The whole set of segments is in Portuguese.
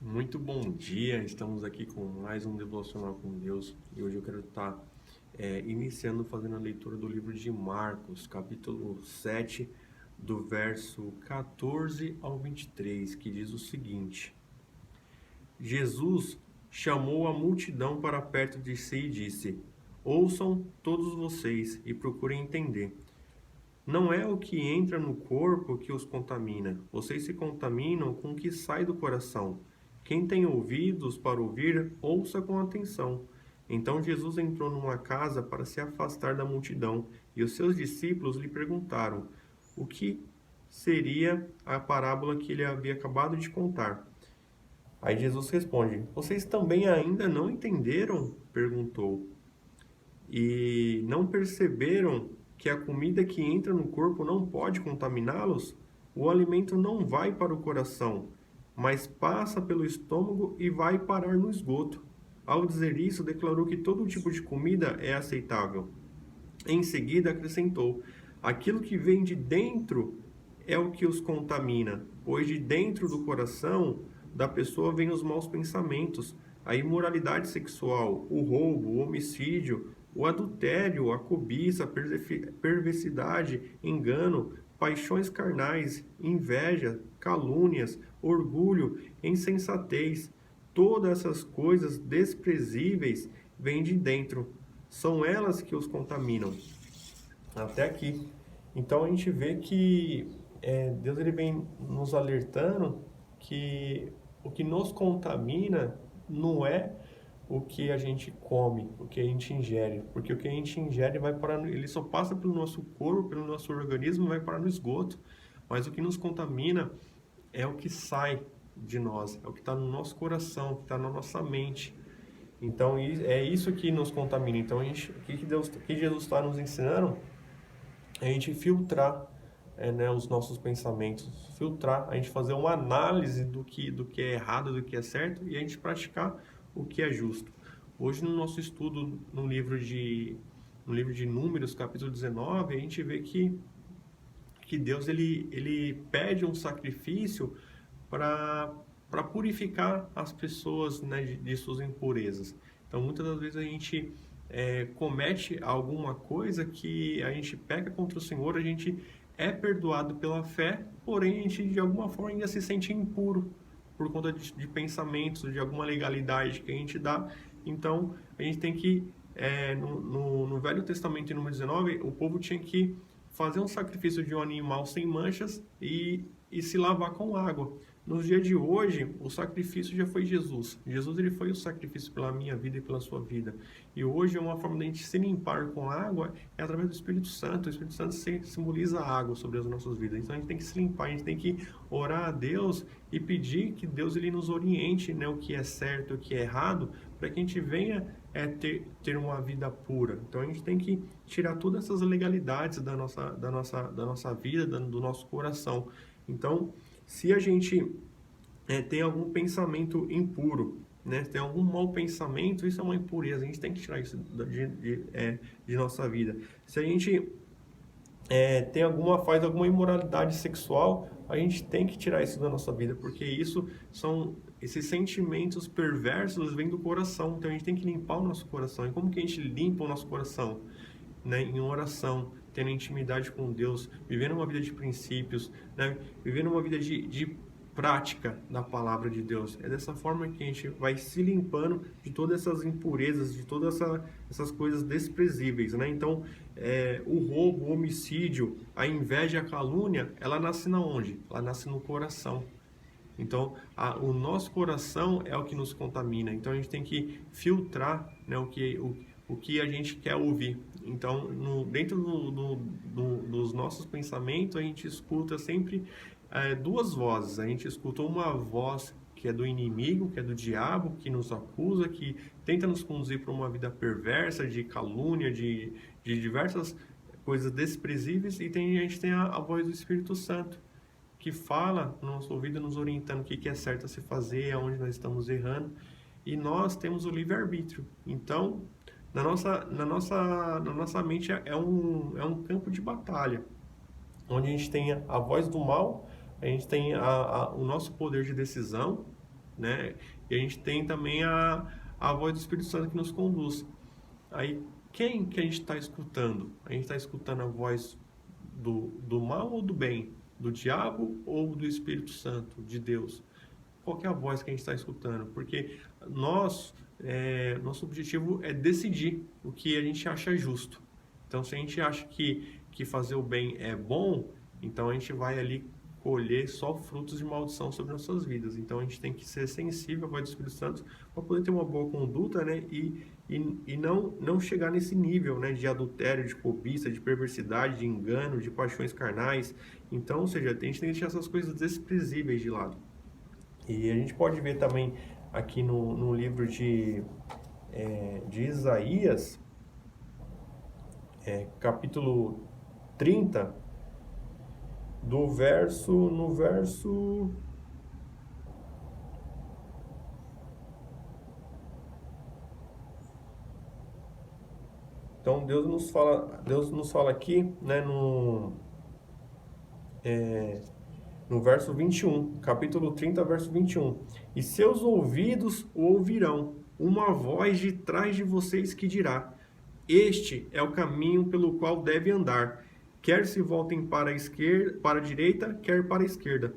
Muito bom dia, estamos aqui com mais um Devocional com Deus e hoje eu quero estar iniciando fazendo a leitura do livro de Marcos, capítulo 7, do verso 14 ao 23, que diz o seguinte: Jesus chamou a multidão para perto de si e disse: Ouçam todos vocês e procurem entender. Não é o que entra no corpo que os contamina. Vocês se contaminam com o que sai do coração. Quem tem ouvidos para ouvir, ouça com atenção. Então Jesus entrou numa casa para se afastar da multidão, e os seus discípulos lhe perguntaram o que seria a parábola que ele havia acabado de contar. Aí Jesus responde: Vocês também ainda não entenderam? Perguntou. E não perceberam que a comida que entra no corpo não pode contaminá-los? O alimento não vai para o coração, mas passa pelo estômago e vai parar no esgoto. Ao dizer isso, declarou que todo tipo de comida é aceitável. Em seguida, acrescentou: Aquilo que vem de dentro é o que os contamina, pois de dentro do coração da pessoa vêm os maus pensamentos, a imoralidade sexual, o roubo, o homicídio, o adultério, a cobiça, a perversidade, engano, paixões carnais, inveja, calúnias, orgulho, insensatez. Todas essas coisas desprezíveis vêm de dentro. São elas que os contaminam. Até aqui. Então a gente vê que Deus ele vem nos alertando que o que nos contamina não é o que a gente come, o que a gente ingere, porque o que a gente ingere vai para, ele só passa pelo nosso corpo, pelo nosso organismo, e vai parar no esgoto. Mas o que nos contamina é o que sai de nós, é o que está no nosso coração, o que está na nossa mente. Então é isso que nos contamina. Então o que Jesus está nos ensinando é a gente filtrar né, os nossos pensamentos, filtrar, a gente fazer uma análise do que é errado, do que é certo e a gente praticar o que é justo. Hoje no nosso estudo no livro de Números, capítulo 19, a gente vê que Deus ele pede um sacrifício para purificar as pessoas, né, de suas impurezas. Então muitas das vezes a gente comete alguma coisa que a gente peca contra o Senhor, a gente é perdoado pela fé, porém a gente de alguma forma ainda se sente impuro por conta de pensamentos, de alguma legalidade que a gente dá. Então a gente tem que, no Velho Testamento, em número 19, o povo tinha que fazer um sacrifício de um animal sem manchas e se lavar com água. Nos dias de hoje, o sacrifício já foi Jesus. Jesus ele foi o sacrifício pela minha vida e pela sua vida. E hoje uma forma de a gente se limpar com água é através do Espírito Santo. O Espírito Santo simboliza a água sobre as nossas vidas. Então a gente tem que se limpar, a gente tem que orar a Deus e pedir que Deus ele nos oriente, né, o que é certo e o que é errado, para que a gente venha ter uma vida pura. Então a gente tem que tirar todas essas legalidades da nossa vida, do nosso coração. Então, se a gente tem algum pensamento impuro, né, tem algum mau pensamento, isso é uma impureza, a gente tem que tirar isso de nossa vida. Se a gente faz alguma imoralidade sexual, a gente tem que tirar isso da nossa vida, porque esses sentimentos perversos vêm do coração, então a gente tem que limpar o nosso coração. E como que a gente limpa o nosso coração? Né, em oração, tendo intimidade com Deus, vivendo uma vida de princípios, né, vivendo uma vida de prática da palavra de Deus. É dessa forma que a gente vai se limpando de todas essas impurezas, de todas essas coisas desprezíveis, né? Então, o roubo, o homicídio, a inveja, a calúnia, ela nasce na onde? Ela nasce no coração. Então, o nosso coração é o que nos contamina. Então, a gente tem que filtrar, né, o que a gente quer ouvir. Então, dentro dos nossos pensamentos, a gente escuta sempre duas vozes. A gente escuta uma voz que é do inimigo, que é do diabo, que nos acusa, que tenta nos conduzir para uma vida perversa, de calúnia, de diversas coisas desprezíveis. E a gente tem a voz do Espírito Santo, que fala no nosso ouvido, nos orientando o que é certo a se fazer, aonde nós estamos errando. E nós temos o livre-arbítrio. Então, na nossa mente é um campo de batalha, onde a gente tem a voz do mal, a gente tem o nosso poder de decisão, né? E a gente tem também a voz do Espírito Santo que nos conduz. Aí, quem que a gente está escutando? A gente está escutando a voz do mal ou do bem? Do diabo ou do Espírito Santo, de Deus? Qual que é a voz que a gente está escutando? Porque nosso objetivo é decidir o que a gente acha justo. Então, se a gente acha que fazer o bem é bom, então a gente vai ali colher só frutos de maldição sobre nossas vidas. Então, a gente tem que ser sensível à voz do Espírito Santo para poder ter uma boa conduta, né? E não chegar nesse nível, né? De adultério, de cobiça, de perversidade, de engano, de paixões carnais. Então, ou seja, a gente tem que deixar essas coisas desprezíveis de lado. E a gente pode ver também aqui no livro de Isaías, capítulo 30, no verso. Então Deus nos fala aqui, né, no verso 21, capítulo 30, verso 21. E seus ouvidos o ouvirão, uma voz de trás de vocês que dirá: este é o caminho pelo qual deve andar. Quer se voltem para a esquerda, para a direita, quer para a esquerda.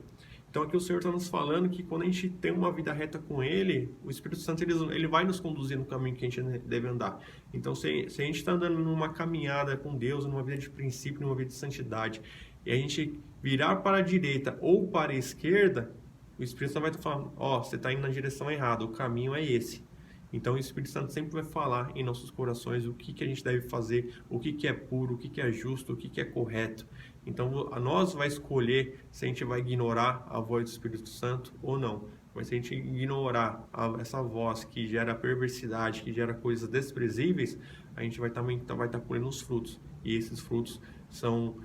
Então aqui o Senhor está nos falando que quando a gente tem uma vida reta com Ele, o Espírito Santo ele vai nos conduzir no caminho que a gente deve andar. Então se a gente está andando numa caminhada com Deus, numa vida de princípio, numa vida de santidade, e a gente virar para a direita ou para a esquerda, o Espírito Santo vai estar falando: ó, você está indo na direção errada, o caminho é esse. Então o Espírito Santo sempre vai falar em nossos corações o que a gente deve fazer, o que é puro, o que é justo, o que é correto. Então a nós vai escolher se a gente vai ignorar a voz do Espírito Santo ou não. Mas se a gente ignorar essa voz que gera perversidade, que gera coisas desprezíveis, a gente vai estar colhendo os frutos. E esses frutos são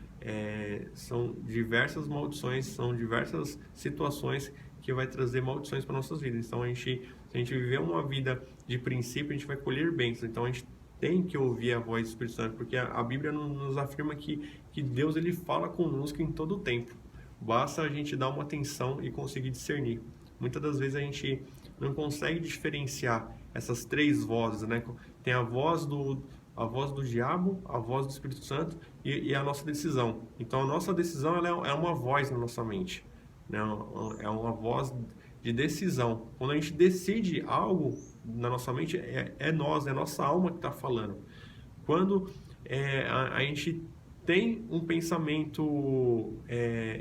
diversas maldições, são diversas situações que vai trazer maldições para nossas vidas. Então se a gente viver uma vida de princípio, a gente vai colher bênçãos. Então a gente tem que ouvir a voz do Espírito Santo, porque a Bíblia nos afirma que Deus ele fala conosco em todo o tempo. Basta a gente dar uma atenção e conseguir discernir. Muitas das vezes a gente não consegue diferenciar essas três vozes, né? Tem a voz do diabo, a voz do Espírito Santo e a nossa decisão. Então a nossa decisão ela é uma voz na nossa mente, né? É uma voz de decisão. Quando a gente decide algo na nossa mente, é nós, é a nossa alma que está falando. Quando a gente tem um pensamento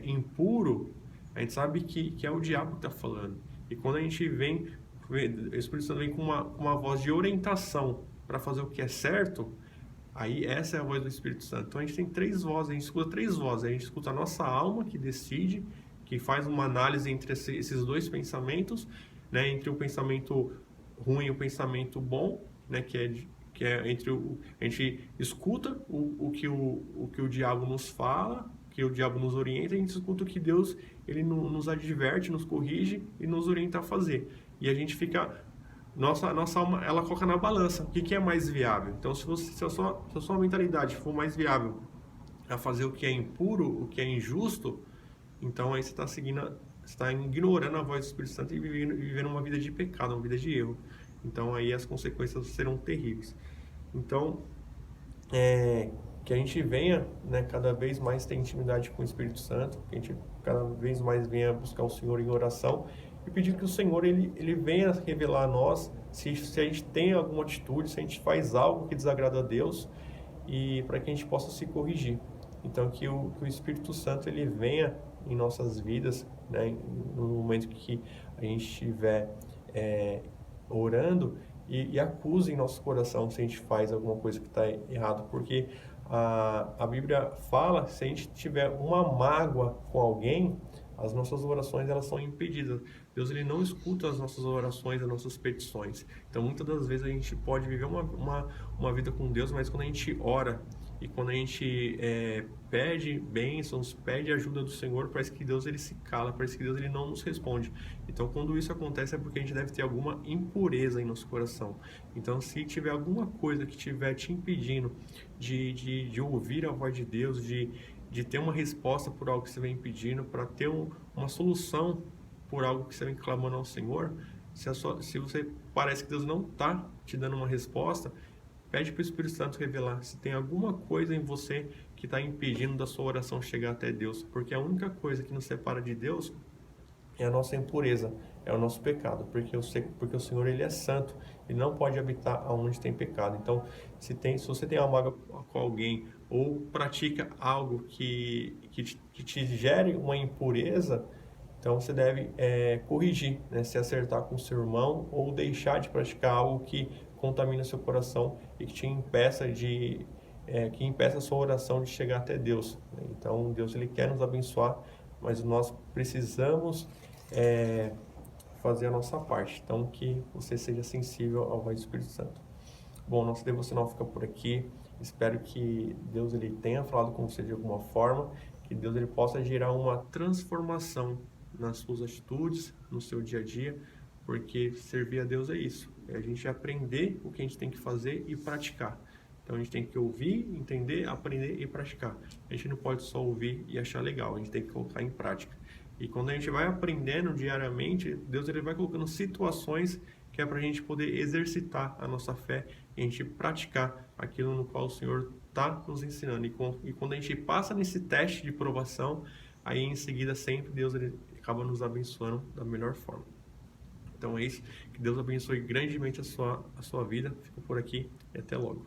impuro, a gente sabe que é o diabo que está falando. E quando a gente o Espírito Santo vem com uma voz de orientação para fazer o que é certo, aí essa é a voz do Espírito Santo. Então a gente tem três vozes, a gente escuta três vozes. A gente escuta a nossa alma que decide, que faz uma análise entre esses dois pensamentos, né, entre o pensamento ruim e o pensamento bom, né, que é entre a gente escuta o que o diabo nos fala, que o diabo nos orienta, a gente escuta o que Deus ele nos adverte, nos corrige e nos orienta a fazer. E a gente fica nossa alma ela coloca na balança o que é mais viável. Então se a sua mentalidade for mais viável a fazer o que é impuro, o que é injusto, então aí você está ignorando a voz do Espírito Santo e vivendo uma vida de pecado, uma vida de erro. Então aí as consequências serão terríveis. Então, que a gente venha, né, cada vez mais ter intimidade com o Espírito Santo, que a gente cada vez mais venha buscar o Senhor em oração e pedir que o Senhor ele venha revelar a nós se a gente tem alguma atitude, se a gente faz algo que desagrada a Deus, e para que a gente possa se corrigir. Então que o Espírito Santo ele venha em nossas vidas, né, no momento que a gente estiver orando e acuse em nosso coração se a gente faz alguma coisa que está errado, porque a Bíblia fala, se a gente tiver uma mágoa com alguém, as nossas orações elas são impedidas. Deus ele não escuta as nossas orações, as nossas petições. Então muitas das vezes a gente pode viver uma vida com Deus, mas quando a gente ora e quando a gente pede bênçãos, pede ajuda do Senhor, parece que Deus ele se cala, parece que Deus ele não nos responde. Então quando isso acontece é porque a gente deve ter alguma impureza em nosso coração. Então se tiver alguma coisa que estiver te impedindo de ouvir a voz de Deus, de ter uma resposta por algo que você vem pedindo, para ter uma solução por algo que você vem clamando ao Senhor, se você parece que Deus não está te dando uma resposta, pede para o Espírito Santo revelar se tem alguma coisa em você que está impedindo da sua oração chegar até Deus, porque a única coisa que nos separa de Deus é a nossa impureza, é o nosso pecado, porque o Senhor ele é santo e não pode habitar onde tem pecado. Então, se você tem uma mágoa com alguém ou pratica algo que te gere uma impureza, então você deve corrigir, né, se acertar com o seu irmão ou deixar de praticar algo que contamina seu coração e que te impeça que impeça a sua oração de chegar até Deus, né? Então Deus ele quer nos abençoar, mas nós precisamos fazer a nossa parte. Então que você seja sensível ao voz do Espírito Santo. Bom, nosso devocional fica por aqui. Espero que Deus ele tenha falado com você de alguma forma, que Deus ele possa gerar uma transformação nas suas atitudes, no seu dia a dia, porque servir a Deus é isso, é a gente aprender o que a gente tem que fazer e praticar. Então a gente tem que ouvir, entender, aprender e praticar. A gente não pode só ouvir e achar legal, a gente tem que colocar em prática. E quando a gente vai aprendendo diariamente, Deus ele vai colocando situações que é para a gente poder exercitar a nossa fé e a gente praticar aquilo no qual o Senhor está nos ensinando. E quando a gente passa nesse teste de provação, aí em seguida sempre Deus ele acaba nos abençoando da melhor forma. Então é isso, que Deus abençoe grandemente a sua vida. Fico por aqui e até logo.